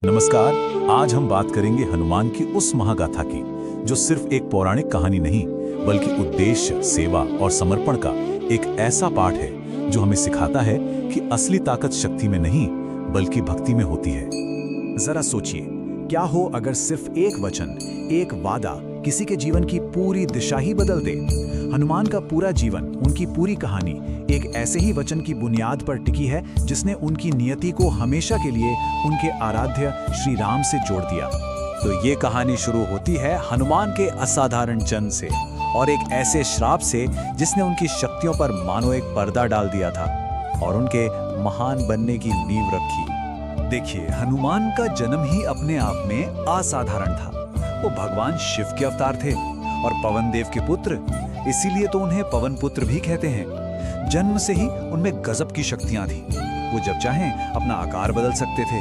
नमस्कार। आज हम बात करेंगे हनुमान की उस महागाथा की जो सिर्फ एक पौराणिक कहानी नहीं बल्कि उद्देश्य, सेवा और समर्पण का एक ऐसा पाठ है जो हमें सिखाता है कि असली ताकत शक्ति में नहीं बल्कि भक्ति में होती है। जरा सोचिए, क्या हो अगर सिर्फ एक वचन, एक वादा किसी के जीवन की पूरी दिशा ही बदल दे। हनुमान का पूरा जीवन, उनकी पूरी कहानी एक ऐसे ही वचन की बुनियाद पर टिकी है जिसने उनकी नियति को हमेशा के लिए उनके आराध्य श्री राम से जोड़ दिया। तो ये कहानी शुरू होती है हनुमान के असाधारण जन्म से और एक ऐसे श्राप से जिसने उनकी शक्तियों पर मानो एक पर्दा डाल दिया था और उनके महान बनने की नींव रखी। देखिए, हनुमान का जन्म ही अपने आप में असाधारण था। वो भगवान शिव के अवतार थे और पवन देव के पुत्र, इसीलिए तो उन्हें पवन पुत्र भी कहते हैं। जन्म से ही उनमें गजब की शक्तियां थी। वो जब चाहें अपना आकार बदल सकते थे,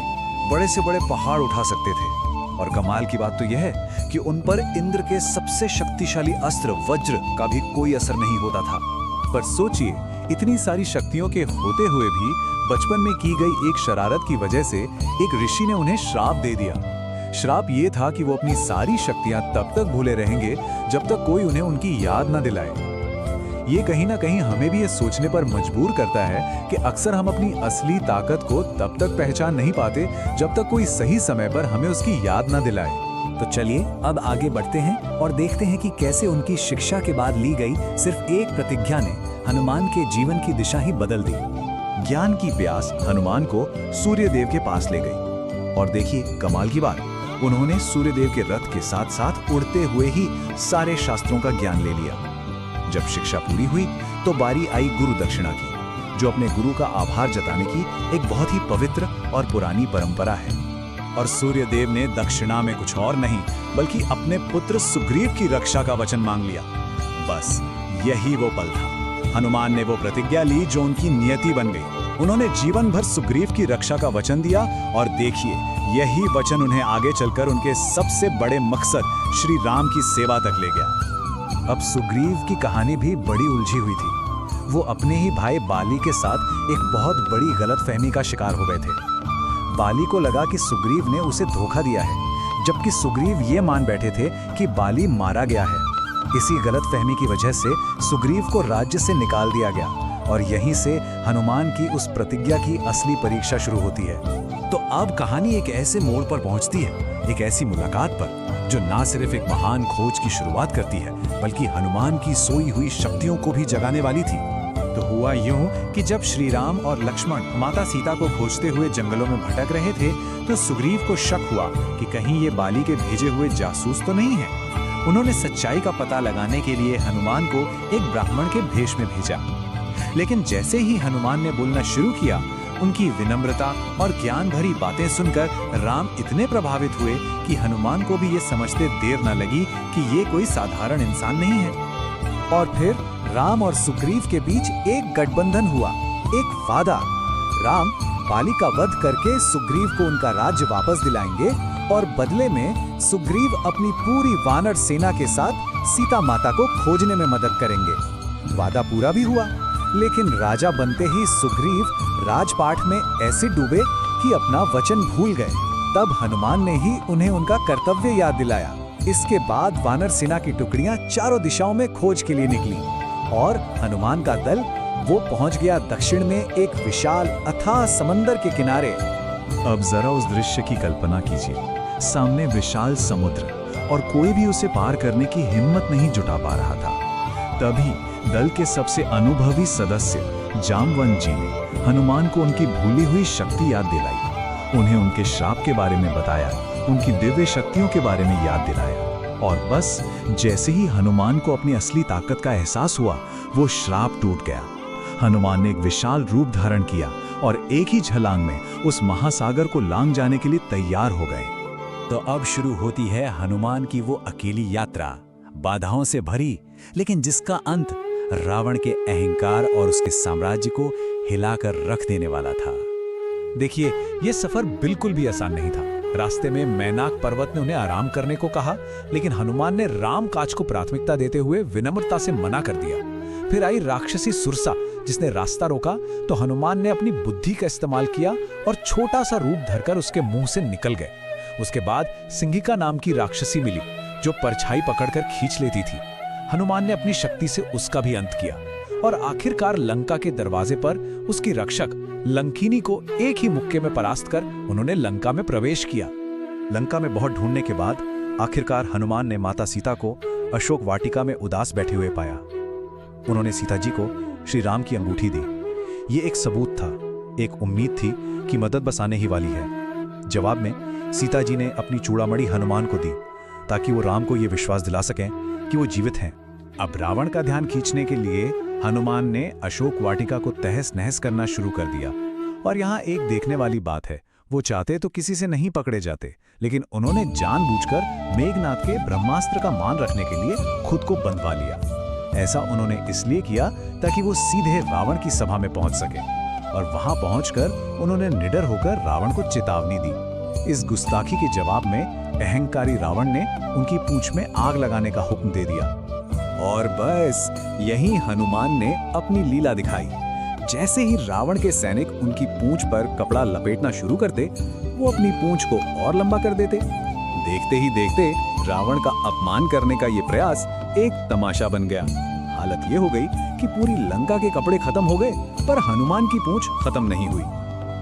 बड़े से बड़े पहाड़ उठा सकते थे और कमाल की बात तो यह है कि उन पर इंद्र के सबसे शक्तिशाली अस्त्र वज्र का भी कोई असर नहीं होता था। पर सोचिए, इतनी सारी शक्तियों के होते हुए भी बचपन में की गई एक शरारत की वजह से एक ऋषि ने उन्हें श्राप दे दिया। श्राप ये था कि वो अपनी सारी शक्तियां तब तक भूले रहेंगे जब तक कोई उन्हें उनकी याद न दिलाए। ये कहीं ना कहीं हमें भी ये सोचने पर मजबूर करता है कि अक्सर हम अपनी असली ताकत को तब तक पहचान नहीं पाते जब तक कोई सही समय पर हमें उसकी याद न दिलाए। तो चलिए अब आगे बढ़ते हैं और देखते हैं कि कैसे उनकी शिक्षा के बाद ली गई सिर्फ एक प्रतिज्ञा ने हनुमान के जीवन की दिशा ही बदल दी। ज्ञान की प्यास हनुमान को सूर्यदेव के पास ले गई और देखिए कमाल की बात, उन्होंने सूर्यदेव के रथ के साथ साथ उड़ते हुए ही सारे शास्त्रों का ज्ञान ले लिया। जब शिक्षा पूरी हुई तो बारी आई गुरु दक्षिणा की, जो अपने गुरु का आभार जताने की एक बहुत ही पवित्र और पुरानी परंपरा है। और सूर्यदेव ने दक्षिणा में कुछ और नहीं बल्कि अपने पुत्र सुग्रीव की रक्षा का वचन मांग लिया। बस यही वो पल था। हनुमान ने वो प्रतिज्ञा ली जो उनकी नियति बन गई। उन्होंने जीवन भर सुग्रीव की रक्षा का वचन दिया और देखिए, यही वचन उन्हें आगे चलकर उनके सबसे बड़े मकसद श्री राम की सेवा तक ले गया। अब सुग्रीव की कहानी भी बड़ी उलझी हुई थी। वो अपने ही भाई बाली के साथ एक बहुत बड़ी गलतफहमी का शिकार हो गए थे। बाली को लगा कि सुग्रीव ने उसे धोखा दिया है, जबकि सुग्रीव ये मान बैठे थे कि बाली मारा गया है। इसी गलतफहमी की वजह से सुग्रीव को राज्य से निकाल दिया गया और यहीं से हनुमान की उस प्रतिज्ञा की असली परीक्षा शुरू होती है। तो अब कहानी एक ऐसे मोड़ पर पहुंचती है, एक ऐसी मुलाकात पर जो ना सिर्फ एक महान खोज की शुरुआत करती है बल्कि हनुमान की सोई हुई शक्तियों को भी जगाने वाली थी। तो हुआ यूं कि जब श्री राम और लक्ष्मण माता सीता को खोजते हुए जंगलों में भटक रहे थे तो सुग्रीव को शक हुआ कि कहीं ये बाली के भेजे हुए जासूस तो नहीं है। उन्होंने सच्चाई का पता लगाने के लिए हनुमान को एक ब्राह्मण के भेष में भेजा। लेकिन जैसे ही हनुमान ने बोलना शुरू किया, उनकी विनम्रता और ज्ञान भरी बातें सुनकर राम इतने प्रभावित हुए कि हनुमान को भी ये समझते देर न लगी कि ये कोई साधारण इंसान नहीं है। और फिर राम और सुग्रीव के बीच एक गठबंधन हुआ, एक वादा। राम बाली का वध करके सुग्रीव को उनका राज्य वापस दिलाएंगे और बदले में सुग्रीव अपनी पूरी वानर सेना के साथ सीता माता को खोजने में मदद करेंगे। वादा पूरा भी हुआ, लेकिन राजा बनते ही सुग्रीव राजपाट में ऐसे डूबे कि अपना वचन भूल गए। तब हनुमान ने ही उन्हें उनका कर्तव्य याद दिलाया। इसके बाद वानर सेना की टुकड़ियां चारों दिशाओं में खोज के लिए निकली और हनुमान का दल वो पहुंच गया दक्षिण में एक विशाल अथाह समंदर के किनारे। अब जरा उस दृश्य की कल्पना कीजिए। सामने विशाल समुद्र और कोई भी उसे पार करने की हिम्मत नहीं जुटा पा रहा था। तभी दल के सबसे अनुभवी सदस्य जामवंत जी ने हनुमान को उनकी भूली हुई शक्ति याद दिलाई। उन्हें उनके श्राप के बारे में बताया, उनकी दिव्य शक्तियों के बारे में याद दिलाया और बस जैसे ही हनुमान को अपनी असली ताकत का एहसास हुआ, वो श्राप टूट गया। हनुमान ने एक विशाल रूप धारण किया और एक ही छलांग में उस महासागर को लांग जाने के लिए तैयार हो गए। तो अब शुरू होती है हनुमान की वो अकेली यात्रा, बाधाओं से भरी, लेकिन जिसका अंत रावण के अहंकार और उसके साम्राज्य को हिलाकर रख देने वाला था। देखिए, ये सफर बिल्कुल भी आसान नहीं था। रास्ते में मैनाक पर्वत ने उन्हें आराम करने को कहा, लेकिन हनुमान ने राम काज को प्राथमिकता देते हुए विनम्रता से मना कर दिया। फिर आई राक्षसी सुरसा, जिसने रास्ता रोका तो हनुमान ने अपनी बुद्धि का इस्तेमाल किया और छोटा सा रूप धरकर उसके मुंह से निकल गए। उसके बाद सिंहिका नाम की राक्षसी मिली जो परछाई पकड़कर खींच लेती थी। हनुमान ने अपनी शक्ति से उसका भी अंत किया और आखिरकार लंका के दरवाजे पर उसकी रक्षक लंकिनी को एक ही मुक्के में परास्त कर उन्होंने लंका में प्रवेश किया। लंका में बहुत ढूंढने के बाद आखिरकार हनुमान ने माता सीता को अशोक वाटिका में उदास बैठे हुए पाया। उन्होंने सीता जी को श्री राम की अंगूठी दी। ये एक सबूत था, एक उम्मीद थी कि मदद बस आने ही वाली है। जवाब में सीता जी ने अपनी चूड़ामणि हनुमान को दी ताकि वो राम को ये विश्वास दिला सकें कि वो जीवित हैं। अब रावण का ध्यान खींचने के लिए हनुमान ने अशोक वाटिका को तहस नहस करना शुरू कर दिया। और यहाँ एक देखने वाली बात है, वो चाहते तो किसी से नहीं पकड़े जाते, लेकिन उन्होंने जानबूझकर मेघनाद के ब्रह्मास्त्र का मान रखने के लिए खुद को बंधवा लिया। ऐसा उन्होंने इसलिए किया ताकि वो सीधे रावण की सभा में पहुंच सके और वहां पहुंचकर उन्होंने निडर होकर रावण को चेतावनी दी। इस गुस्ताखी के जवाब में अहंकारी रावण ने उनकी पूंछ में आग लगाने का हुक्म दे दिया। और बस यहीं हनुमान ने अपनी लीला दिखाई। जैसे ही रावण के सैनिक उनकी पूंछ पर कपड़ा लपेटना शुरू करते, वो अपनी पूंछ को और लंबा कर देते। देखते ही देखते रावण का अपमान करने का ये प्रयास एक तमाशा बन गया। हालत ये हो गई कि पूरी लंका के कपड़े खत्म हो गए, पर हनुमान की पूंछ खत्म नहीं हुई।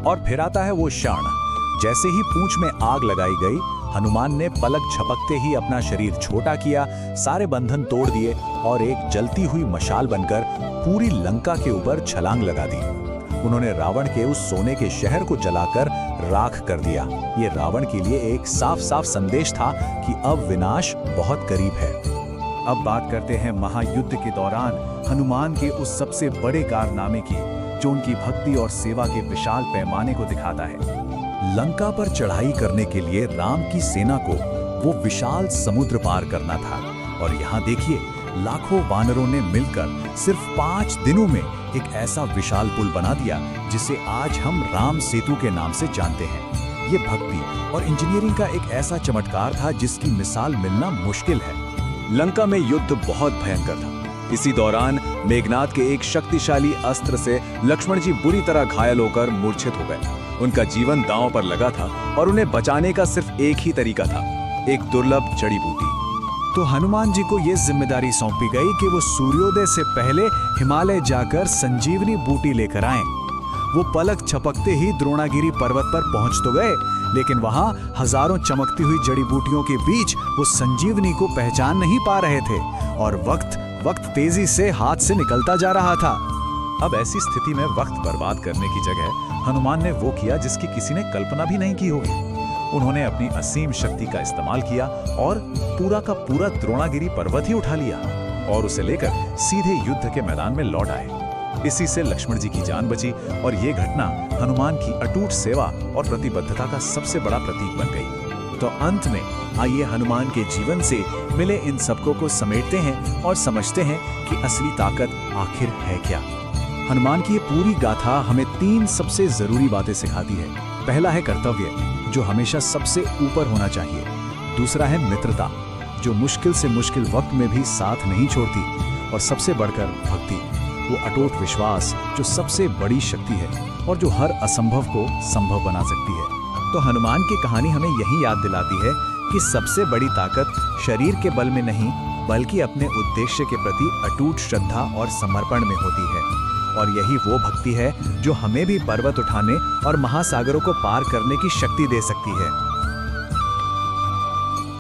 और फिर आता है वो क्षण, जैसे ही पूंछ में आग लगाई गई, हनुमान ने पलक झपकते ही अपना शरीर छोटा किया, सारे बंधन तोड़ दिए और एक जलती हुई मशाल बनकर पूरी लंका के ऊपर छलांग लगा दी। उन्होंने रावण के उस सोने के शहर को जलाकर राख कर दिया। ये रावण के लिए एक साफ साफ संदेश था कि अब विनाश बहुत करीब है। अब बात करते हैं महायुद्ध के दौरान हनुमान के उस सबसे बड़े कारनामे की, जो उनकी भक्ति और सेवा के विशाल पैमाने को दिखाता है। लंका पर चढ़ाई करने के लिए राम की सेना को वो विशाल समुद्र पार करना था। और यहाँ देखिए, लाखों वानरों ने मिलकर सिर्फ 5 दिनों में एक ऐसा विशाल पुल बना दिया जिसे आज हम राम सेतु के नाम से जानते हैं। ये भक्ति और इंजीनियरिंग का एक ऐसा चमत्कार था जिसकी मिसाल मिलना मुश्किल है। लंका में युद्ध बहुत भयंकर था। इसी दौरान मेघनाद के एक शक्तिशाली अस्त्र से लक्ष्मण जी बुरी तरह घायल होकर मूर्छित हो गए। उनका जीवन दांव पर लगा था और उन्हें बचाने का सिर्फ एक ही तरीका था, एक दुर्लभ जड़ी बूटी। तो हनुमान जी को यह जिम्मेदारी सौंपी गई कि वो सूर्योदय से पहले हिमालय जाकर संजीवनी बूटी लेकर आएं। वो पलक झपकते ही द्रोणागिरी पर्वत पर पहुंच तो गए, लेकिन वहां हजारों चमकती हुई जड़ी बूटियों के बीच वो संजीवनी को पहचान नहीं पा रहे थे और वक्त तेजी से हाथ से निकलता जा रहा था। अब ऐसी स्थिति में वक्त बर्बाद करने की जगह हनुमान ने वो किया जिसकी किसी ने कल्पना भी नहीं की होगी। उन्होंने अपनी असीम शक्ति का इस्तेमाल किया और पूरा का पूरा द्रोणागिरी पर्वत ही उठा लिया और उसे लेकर सीधे युद्ध के मैदान में लौट आए। इसी से लक्ष्मण जी की जान बची और ये घटना हनुमान की अटूट सेवा और प्रतिबद्धता का सबसे बड़ा प्रतीक बन गई। तो अंत में आइए हनुमान के जीवन से मिले इन सबकों को समेटते हैं और समझते हैं कि असली ताकत आखिर है क्या। हनुमान की ये पूरी गाथा हमें 3 सबसे जरूरी बातें सिखाती है। पहला है कर्तव्य, जो हमेशा सबसे ऊपर होना चाहिए। दूसरा है मित्रता, जो मुश्किल से मुश्किल वक्त में भी साथ नहीं छोड़ती। और सबसे बढ़कर भक्ति, वो अटूट विश्वास जो सबसे बड़ी शक्ति है और जो हर असंभव को संभव बना सकती है। तो हनुमान की कहानी हमें यही याद दिलाती है कि सबसे बड़ी ताकत शरीर के बल में नहीं, बल्कि अपने उद्देश्य के प्रति अटूट श्रद्धा और समर्पण में होती है। और यही वो भक्ति है जो हमें भी पर्वत उठाने और महासागरों को पार करने की शक्ति दे सकती है।